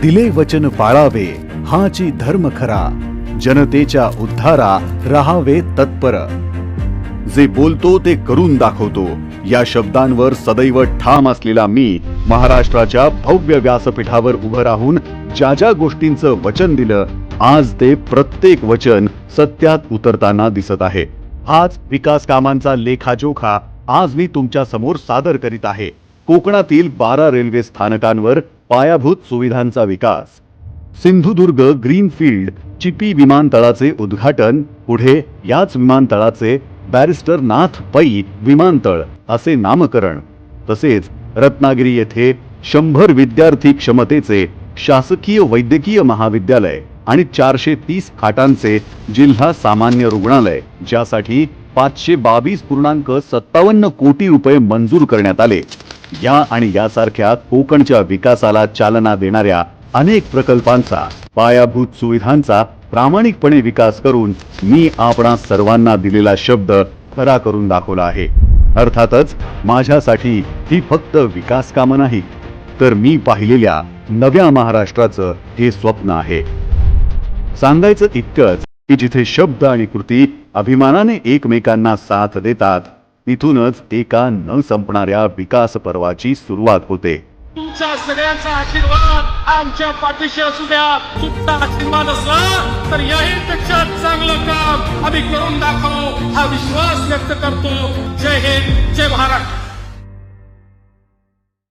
दिले वचन पाळावे हाची धर्म खरा, जनतेच्या उद्धारा राहावे तत्पर। जे बोलतो ते करून दाखवतो या शब्दांवर सदैव ठाम असलेला मी महाराष्ट्राच्या भव्य व्यासपीठावर उभं राहून ज्या ज्या गोष्टींचं वचन दिलं, आज ते प्रत्येक वचन सत्यात उतरताना दिसत आहे। हाच विकास कामांचा लेखाजोखा आज मी तुमच्या समोर सादर करीत आहे। कोकणातील 12 रेल्वे स्थानकांवर पायाभूत सुविधांचा विकास, सिंधुदुर्ग ग्रीनफील्ड चिपी विमानतळाचे उद्घाटन, पुढे याच विमानतळाचे बॅरिस्टर नाथ पै विमानतळ असे नामकरण, तसेच रत्नागिरी येथे 100 विद्यार्थी क्षमतेचे शासकीय वैद्यकीय महाविद्यालय आणि 430 खाटांचे जिल्हा सामान्य रुग्णालय, ज्यासाठी 522.57 कोटी रुपये मंजूर करण्यात आले। या आणि यासारख्या कोकणच्या विकासाला चालना देणाऱ्या अनेक प्रकल्पांचा, पायाभूत सुविधांचा प्रामाणिकपणे विकास करून मी आपणा सर्वांना दिलेला शब्द खरा करून दाखवला आहे। अर्थातच माझ्यासाठी ही फक्त विकास कामं नाही, तर मी पाहिलेल्या नव्या महाराष्ट्राचं हे स्वप्न आहे। सांगायचं इतकंच की जिथे शब्द आणि कृती अभिमानाने एकमेकांना साथ देतात, तिथूनच एका न संपणाऱ्या विकास पर्वाची सुरुवात होते। तुमचा सगळ्यांचा आशीर्वाद आमच्या पाठीशी असू द्या। तुमचा आशीर्वाद असला तर याहीपेक्षा चांगलं काम आम्ही करून दाखवू हा विश्वास व्यक्त करतो। जय हिंद, जय महाराष्ट्र।